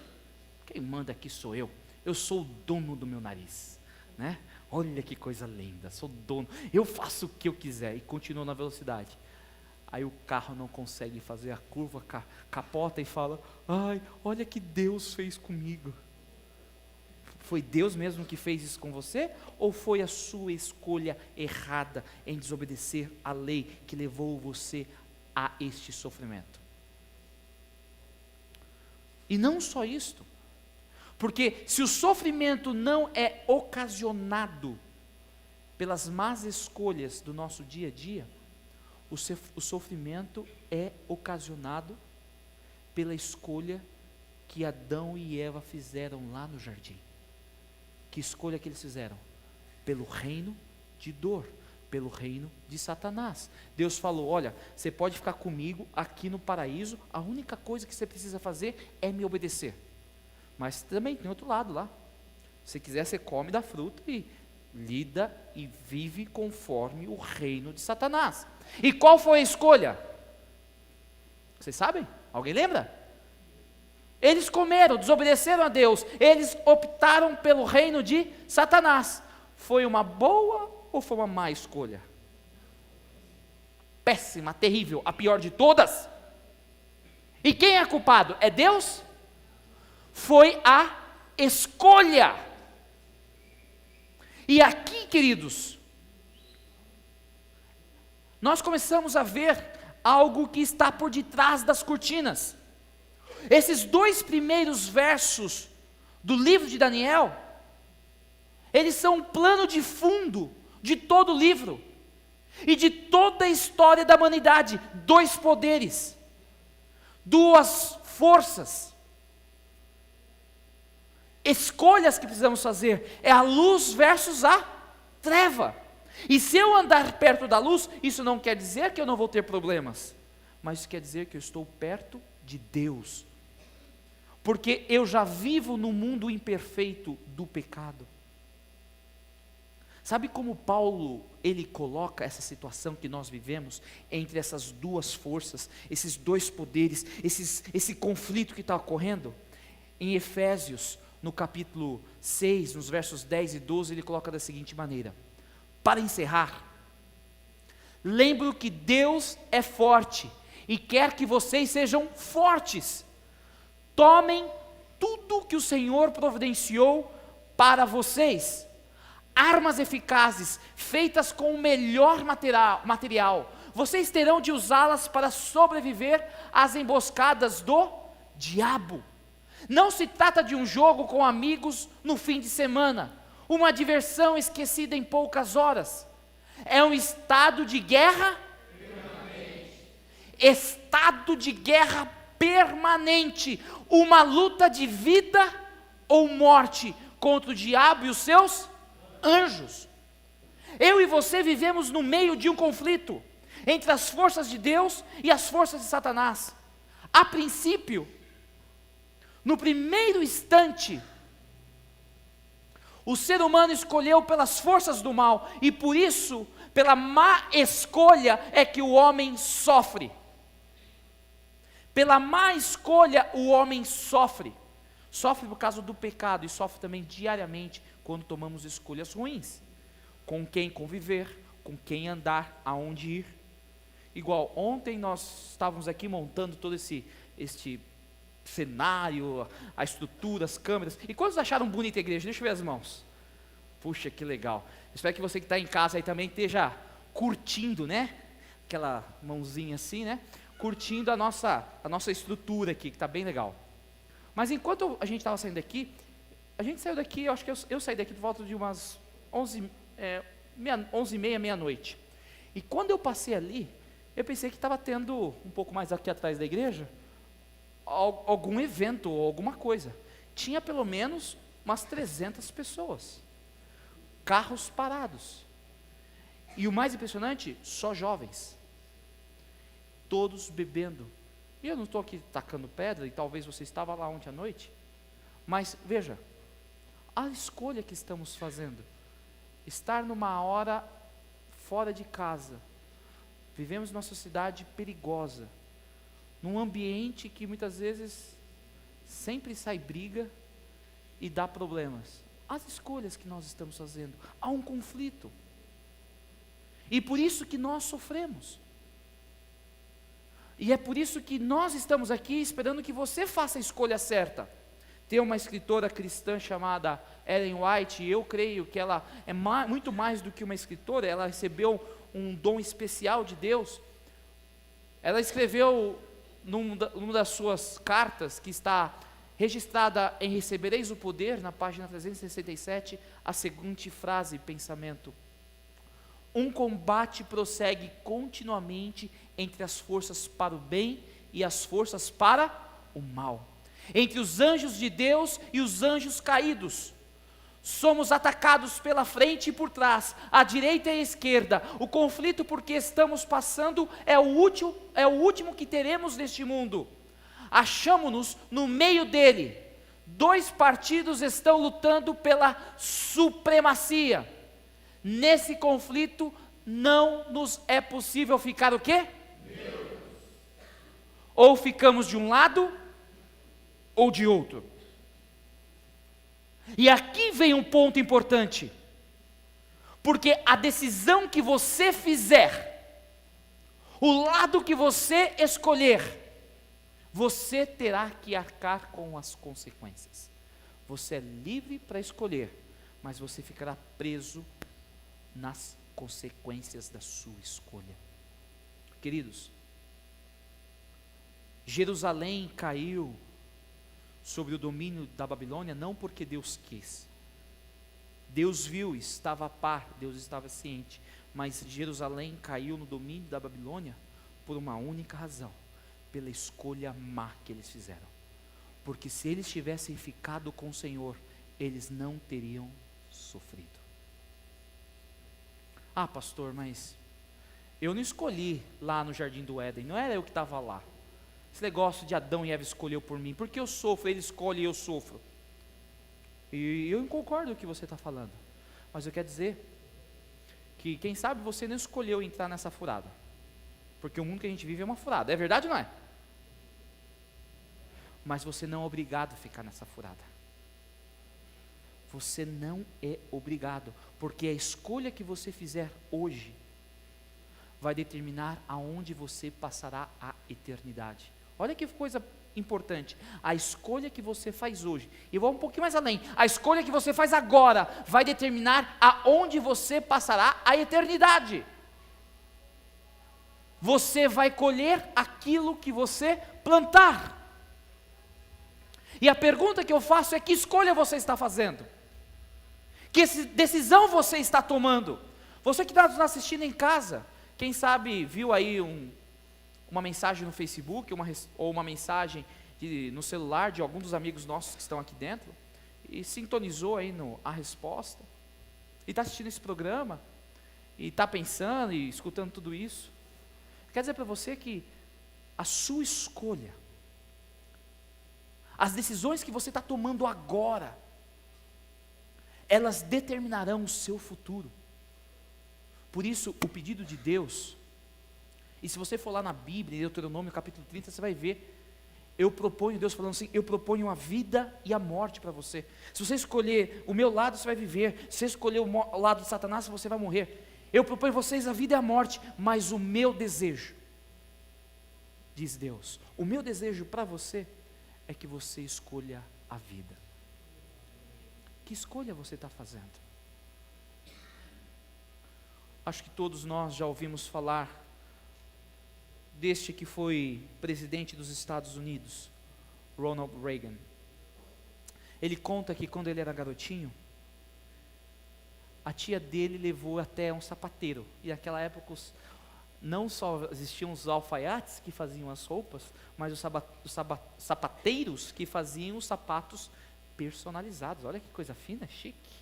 Quem manda aqui sou eu sou o dono do meu nariz, né? Olha que coisa linda, sou dono, eu faço o que eu quiser, e continuo na velocidade, aí o carro não consegue fazer a curva, capota e fala, olha que Deus fez comigo. Foi Deus mesmo que fez isso com você? Ou foi a sua escolha errada em desobedecer a lei que levou você a este sofrimento? E não só isto, porque se o sofrimento não é ocasionado pelas más escolhas do nosso dia a dia, o sofrimento é ocasionado pela escolha que Adão e Eva fizeram lá no jardim. Que escolha que eles fizeram? Pelo reino de dor, pelo reino de Satanás. Deus falou: olha, você pode ficar comigo aqui no paraíso, a única coisa que você precisa fazer é me obedecer. Mas também tem outro lado lá. Se quiser, você come da fruta e lida e vive conforme o reino de Satanás. E qual foi a escolha? Vocês sabem? Alguém lembra? Eles comeram, desobedeceram a Deus, eles optaram pelo reino de Satanás. Foi uma boa ou foi uma má escolha? Péssima, terrível, a pior de todas. E quem é culpado? É Deus? Foi a escolha. E aqui, queridos, nós começamos a ver algo que está por detrás das cortinas. Esses 2 primeiros versos do livro de Daniel, eles são um plano de fundo de todo o livro e de toda a história da humanidade. 2 poderes, 2 forças, escolhas que precisamos fazer. É a luz versus a treva. E se eu andar perto da luz, isso não quer dizer que eu não vou ter problemas, mas isso quer dizer que eu estou perto de Deus, porque eu já vivo no mundo imperfeito do pecado. Sabe como Paulo, ele coloca essa situação que nós vivemos, entre essas 2 forças, esses 2 poderes, esse conflito que está ocorrendo? Em Efésios, no capítulo 6, nos versos 10 e 12, ele coloca da seguinte maneira: para encerrar, lembro que Deus é forte e quer que vocês sejam fortes. Tomem tudo que o Senhor providenciou para vocês, armas eficazes, feitas com o melhor material. Vocês terão de usá-las para sobreviver às emboscadas do diabo. Não se trata de um jogo com amigos no fim de semana, uma diversão esquecida em poucas horas. É um estado de guerra permanente. Estado de guerra permanente, uma luta de vida ou morte contra o diabo e os seus anjos. Eu e você vivemos no meio de um conflito entre as forças de Deus e as forças de Satanás. A princípio, no primeiro instante, o ser humano escolheu pelas forças do mal, e por isso, pela má escolha, é que o homem sofre. Pela má escolha, o homem sofre. Sofre por causa do pecado, e sofre também diariamente quando tomamos escolhas ruins. Com quem conviver, com quem andar, aonde ir. Igual, ontem nós estávamos aqui montando todo este cenário, a estrutura, as câmeras. E quantos acharam bonita a igreja? Deixa eu ver as mãos. Puxa, que legal. Espero que você que está em casa aí também esteja curtindo, né? Aquela mãozinha assim, né? Curtindo a nossa estrutura aqui, que está bem legal. Mas enquanto a gente estava saindo daqui, a gente saiu daqui, eu acho que eu saí daqui por volta de umas 11h30, meia-noite. E quando eu passei ali, eu pensei que estava tendo, um pouco mais aqui atrás da igreja, algum evento ou alguma coisa. Tinha pelo menos umas 300 pessoas, carros parados, e o mais impressionante, só jovens, todos bebendo. E eu não estou aqui tacando pedra, e talvez você estava lá ontem à noite, mas veja, a escolha que estamos fazendo, estar numa hora fora de casa, vivemos numa sociedade perigosa, num ambiente que muitas vezes sempre sai briga e dá problemas. As escolhas que nós estamos fazendo, há um conflito, e por isso que nós sofremos, e é por isso que nós estamos aqui esperando que você faça a escolha certa. Tem uma escritora cristã chamada Ellen White, e eu creio que ela é muito mais do que uma escritora, ela recebeu um dom especial de Deus. Ela escreveu numa das suas cartas, que está registrada em Recebereis o Poder, na página 367, a seguinte frase, pensamento: um combate prossegue continuamente entre as forças para o bem e as forças para o mal, entre os anjos de Deus e os anjos caídos. Somos atacados pela frente e por trás, à direita e à esquerda. O conflito por que estamos passando é o último que teremos neste mundo. Achamo-nos no meio dele. 2 partidos estão lutando pela supremacia. Nesse conflito não nos é possível ficar o quê? Ou ficamos de um lado ou de outro. E aqui vem um ponto importante, porque a decisão que você fizer, o lado que você escolher, você terá que arcar com as consequências. Você é livre para escolher, mas você ficará preso nas consequências da sua escolha. Queridos, Jerusalém caiu sobre o domínio da Babilônia, não porque Deus quis. Deus viu, estava a par, Deus estava ciente, mas Jerusalém caiu no domínio da Babilônia por uma única razão, pela escolha má que eles fizeram. Porque se eles tivessem ficado com o Senhor, eles não teriam sofrido. Ah, pastor, mas eu não escolhi lá no Jardim do Éden, não era eu que estava lá. Esse negócio de Adão e Eva escolheu por mim, porque eu sofro, ele escolhe e eu sofro. E eu concordo com o que você está falando, mas eu quero dizer que quem sabe você não escolheu entrar nessa furada, porque o mundo que a gente vive é uma furada, é verdade ou não é? Mas você não é obrigado a ficar nessa furada. Você não é obrigado, porque a escolha que você fizer hoje vai determinar aonde você passará a eternidade. Olha que coisa importante, a escolha que você faz hoje, e vou um pouquinho mais além, a escolha que você faz agora, vai determinar aonde você passará a eternidade. Você vai colher aquilo que você plantar. E a pergunta que eu faço é: que escolha você está fazendo? Que decisão você está tomando? Você que está nos assistindo em casa, quem sabe viu aí uma mensagem no Facebook, ou uma mensagem no celular de algum dos amigos nossos que estão aqui dentro, e sintonizou aí a resposta, e está assistindo esse programa, e está pensando e escutando tudo isso. Quer dizer para você que a sua escolha, as decisões que você está tomando agora, elas determinarão o seu futuro. Por isso, o pedido de Deus, e se você for lá na Bíblia, em Deuteronômio capítulo 30, você vai ver, Deus falando assim: eu proponho a vida e a morte para você. Se você escolher o meu lado, você vai viver. Se você escolher o lado de Satanás, você vai morrer. Eu proponho a vocês a vida e a morte, mas o meu desejo, diz Deus, o meu desejo para você é que você escolha a vida. Que escolha você está fazendo? Acho que todos nós já ouvimos falar deste que foi presidente dos Estados Unidos, Ronald Reagan. Ele conta que quando ele era garotinho, a tia dele levou até um sapateiro, e naquela época não só existiam os alfaiates que faziam as roupas, mas os sapateiros que faziam os sapatos personalizados. Olha que coisa fina, chique,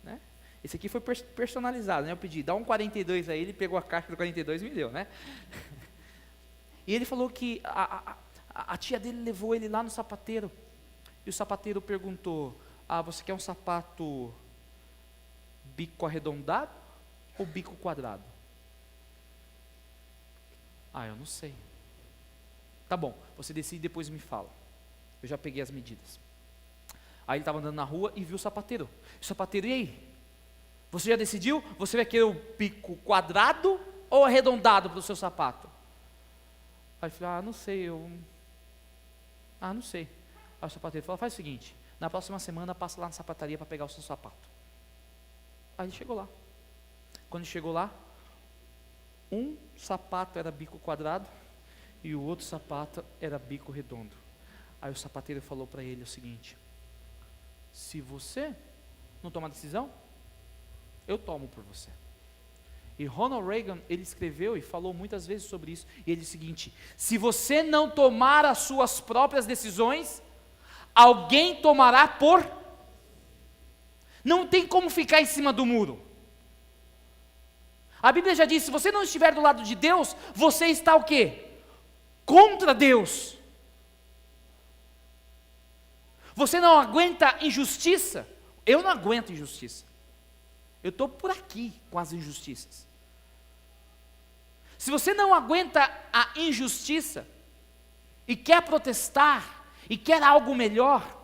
né? Esse aqui foi personalizado, né? Eu pedi, dá um 42 aí, ele pegou a caixa do 42 e me deu, né? E ele falou que a tia dele levou ele lá no sapateiro, e o sapateiro perguntou: você quer um sapato bico arredondado ou bico quadrado? Eu não sei. Tá bom, você decide e depois me fala. Eu já peguei as medidas. Aí ele estava andando na rua e viu o sapateiro. O sapateiro: e aí? Você já decidiu? Você vai querer o bico quadrado ou arredondado para o seu sapato? Aí ele falou: não sei, não sei. Aí o sapateiro falou: faz o seguinte, na próxima semana passa lá na sapataria para pegar o seu sapato. Aí ele chegou lá. Quando ele chegou lá, um sapato era bico quadrado e o outro sapato era bico redondo. Aí o sapateiro falou para ele o seguinte: se você não tomar decisão, eu tomo por você. E Ronald Reagan, ele escreveu e falou muitas vezes sobre isso, e ele disse o seguinte: se você não tomar as suas próprias decisões, alguém tomará por... Não tem como ficar em cima do muro. A Bíblia já diz, se você não estiver do lado de Deus, você está o quê? Contra Deus. Você não aguenta injustiça? Eu não aguento injustiça. Eu estou por aqui com as injustiças. Se você não aguenta a injustiça e quer protestar e quer algo melhor,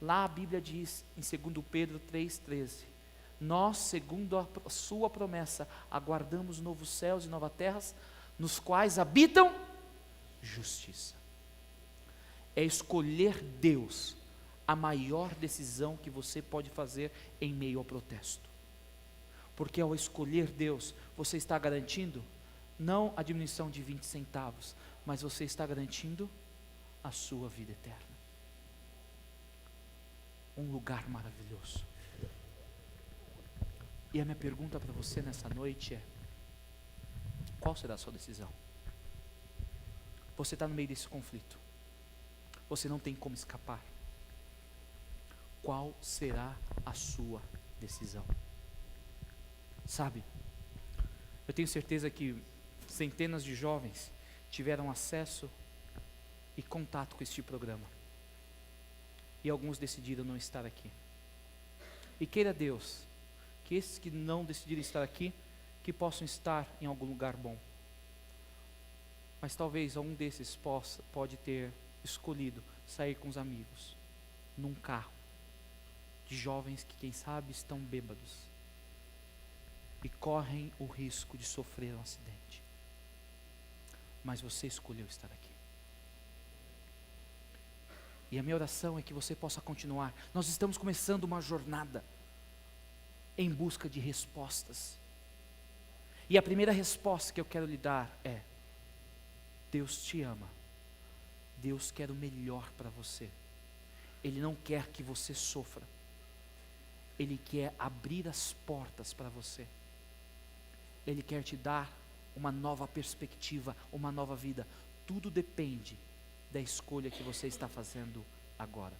lá a Bíblia diz em 2 Pedro 3,13, nós, segundo a sua promessa, aguardamos novos céus e novas terras, nos quais habitam justiça. É escolher Deus a maior decisão que você pode fazer em meio ao protesto. Porque ao escolher Deus, você está garantindo, não a diminuição de 20 centavos, mas você está garantindo a sua vida eterna. Um lugar maravilhoso. E a minha pergunta para você nessa noite é: qual será a sua decisão? Você está no meio desse conflito. Você não tem como escapar. Qual será a sua decisão? Sabe, eu tenho certeza que centenas de jovens tiveram acesso e contato com este programa. E alguns decidiram não estar aqui. E queira Deus que esses que não decidiram estar aqui, que possam estar em algum lugar bom. Mas talvez algum desses pode ter escolhido sair com os amigos, num carro, de jovens que quem sabe estão bêbados, e correm o risco de sofrer um acidente. Mas você escolheu estar aqui. E a minha oração é que você possa continuar. Nós estamos começando uma jornada em busca de respostas. E a primeira resposta que eu quero lhe dar é: Deus te ama. Deus quer o melhor para você. Ele não quer que você sofra. Ele quer abrir as portas para você. Ele quer te dar uma nova perspectiva, uma nova vida. Tudo depende da escolha que você está fazendo agora.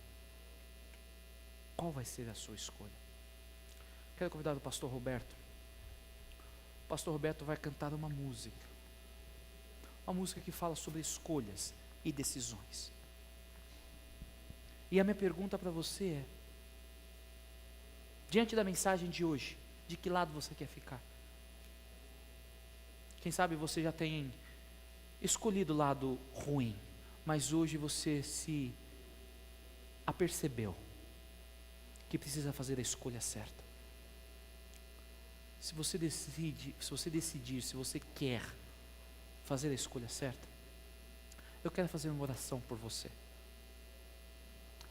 Qual vai ser a sua escolha? Quero convidar o pastor Roberto. O pastor Roberto vai cantar uma música que fala sobre escolhas e decisões. E a minha pergunta para você é: diante da mensagem de hoje, de que lado você quer ficar? Quem sabe você já tem escolhido o lado ruim, mas hoje você se apercebeu que precisa fazer a escolha certa. Se você decidir, se você quer fazer a escolha certa, eu quero fazer uma oração por você.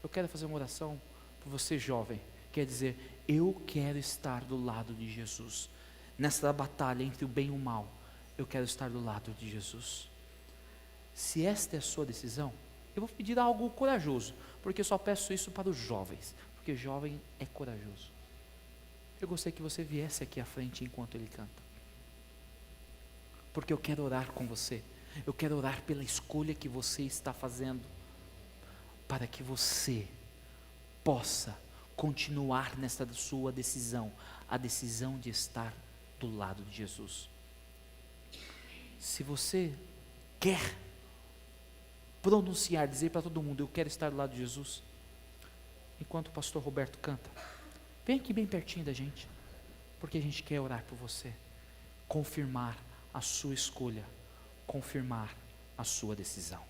Eu quero fazer uma oração por você, jovem. Quer dizer, eu quero estar do lado de Jesus. Nessa batalha entre o bem e o mal, eu quero estar do lado de Jesus. Se esta é a sua decisão, eu vou pedir algo corajoso, porque eu só peço isso para os jovens, porque jovem é corajoso. Eu gostaria que você viesse aqui à frente enquanto ele canta, porque eu quero orar com você. Eu quero orar pela escolha que você está fazendo, para que você possa continuar nessa sua decisão, a decisão de estar do lado de Jesus. Se você quer pronunciar, dizer para todo mundo: eu quero estar do lado de Jesus, enquanto o pastor Roberto canta, vem aqui bem pertinho da gente, porque a gente quer orar por você, confirmar a sua escolha, confirmar a sua decisão.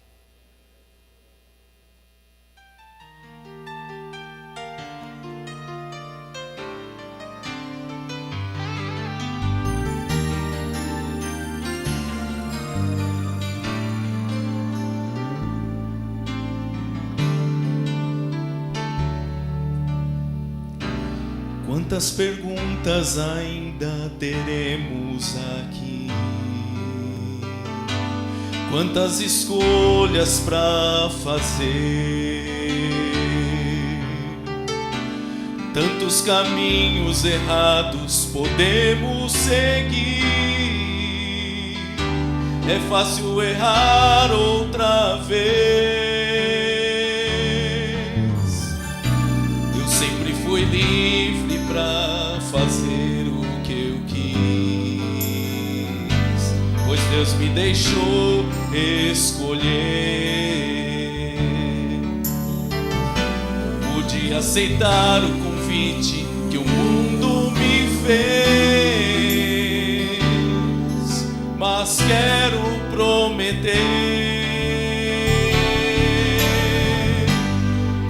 Quantas perguntas ainda teremos aqui? Quantas escolhas para fazer? Tantos caminhos errados podemos seguir. É fácil errar outra vez. Eu sempre fui fui livre pra fazer o que eu quis, pois Deus me deixou escolher. Pude aceitar o convite que o mundo me fez, mas quero prometer,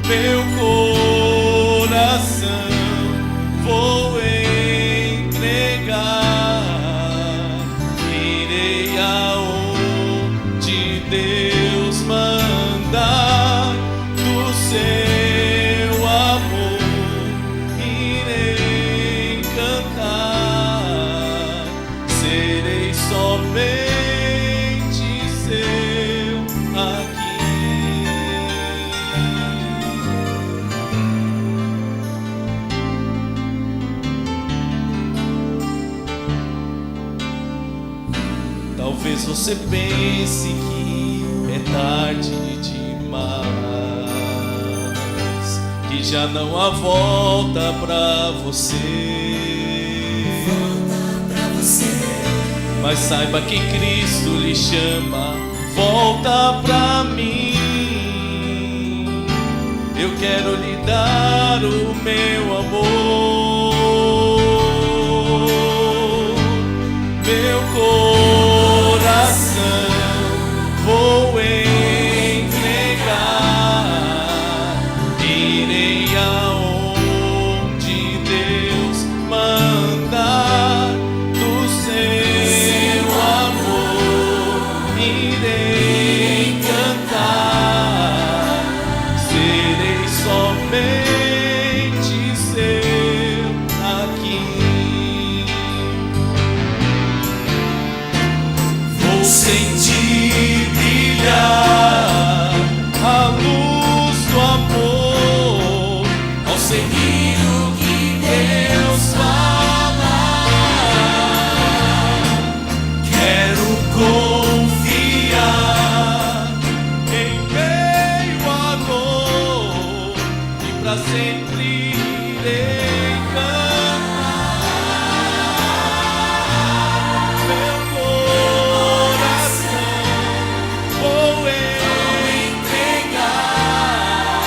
meu coração vou entregar, irei aonde Deus mandar, do seu amor irei cantar, serei somente seu aqui. Talvez você pense que é tarde demais, que já não há volta pra você. Mas saiba que Cristo lhe chama, volta pra mim. Eu quero lhe dar o meu amor, meu coração vou entregar, irei aonde Deus mandar, do seu amor irei cantar, serei somente seu aqui. Vou sentir brilhar a luz do amor ao seguir o que Deus falar. Quero confiar em meio à dor e pra sempre irei cantar, meu coração vou entregar,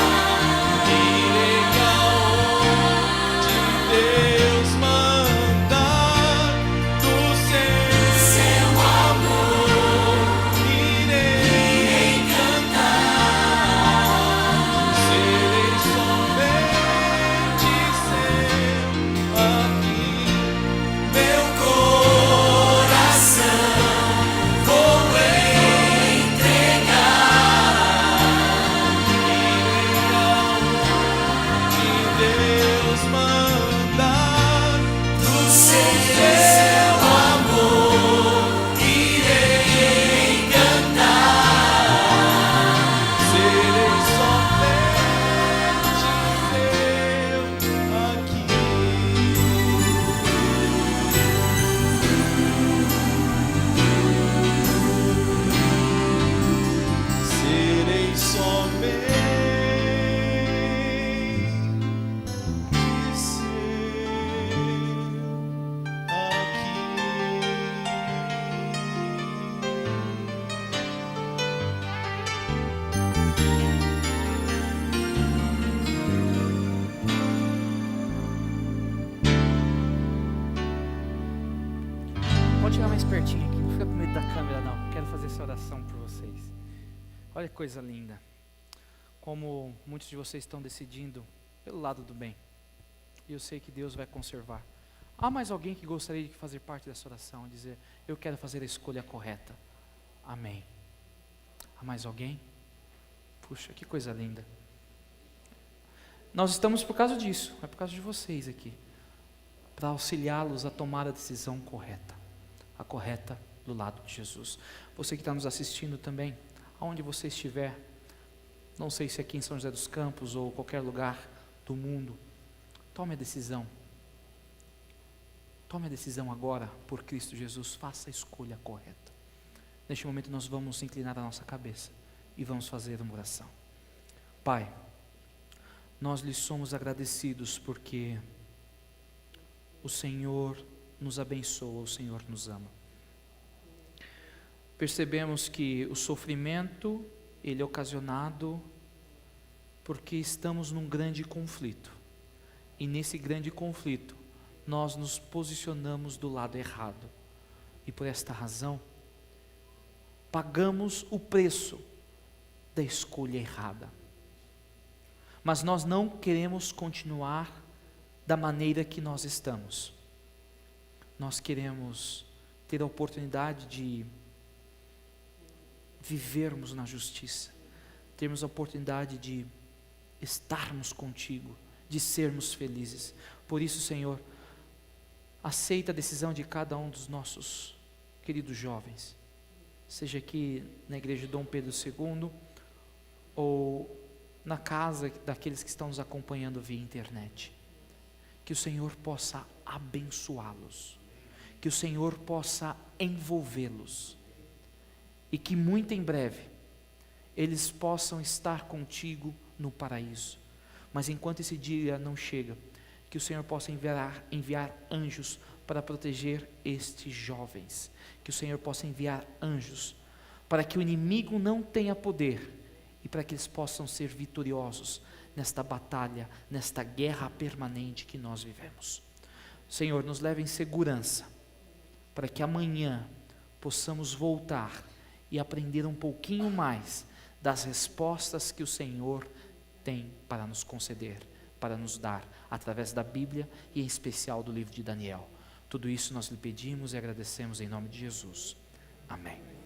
irei aonde Deus mandar, do seu amor irei cantar, serei somente seu aqui. Meu coração vou entregar, irei aonde Deus mandar, do seu amor irei cantar, serei somente seu aqui. Serei somente Pode chegar mais pertinho aqui, não fica com medo da câmera não. Quero fazer essa oração por vocês. Olha que coisa linda. Como muitos de vocês estão decidindo pelo lado do bem. E eu sei que Deus vai conservar. Há mais alguém que gostaria de fazer parte dessa oração? Dizer, eu quero fazer a escolha correta. Amém. Há mais alguém? Puxa, que coisa linda. Nós estamos por causa disso. É por causa de vocês aqui. Para auxiliá-los a tomar a decisão correta. A correta do lado de Jesus. Você que está nos assistindo também, aonde você estiver, não sei se aqui em São José dos Campos ou qualquer lugar do mundo, tome a decisão. Tome a decisão agora por Cristo Jesus, faça a escolha correta. Neste momento nós vamos inclinar a nossa cabeça e vamos fazer uma oração. Pai, nós lhe somos agradecidos porque o Senhor nos abençoa, o Senhor nos ama. Percebemos que o sofrimento, ele é ocasionado porque estamos num grande conflito. E nesse grande conflito, nós nos posicionamos do lado errado. E por esta razão, pagamos o preço da escolha errada. Mas nós não queremos continuar da maneira que nós estamos. Nós queremos ter a oportunidade de vivermos na justiça, termos a oportunidade de estarmos contigo, de sermos felizes. Por isso, Senhor, aceita a decisão de cada um dos nossos queridos jovens, seja aqui na igreja Dom Pedro II ou na casa daqueles que estão nos acompanhando via internet. Que o Senhor possa abençoá-los, que o Senhor possa envolvê-los e que muito em breve eles possam estar contigo no paraíso. Mas enquanto esse dia não chega, que o Senhor possa enviar anjos para proteger estes jovens, que o Senhor possa enviar anjos para que o inimigo não tenha poder e para que eles possam ser vitoriosos nesta batalha, nesta guerra permanente que nós vivemos. Senhor, nos leve em segurança, para que amanhã possamos voltar e aprender um pouquinho mais das respostas que o Senhor tem para nos conceder, para nos dar, através da Bíblia e em especial do livro de Daniel. Tudo isso nós lhe pedimos e agradecemos em nome de Jesus. Amém.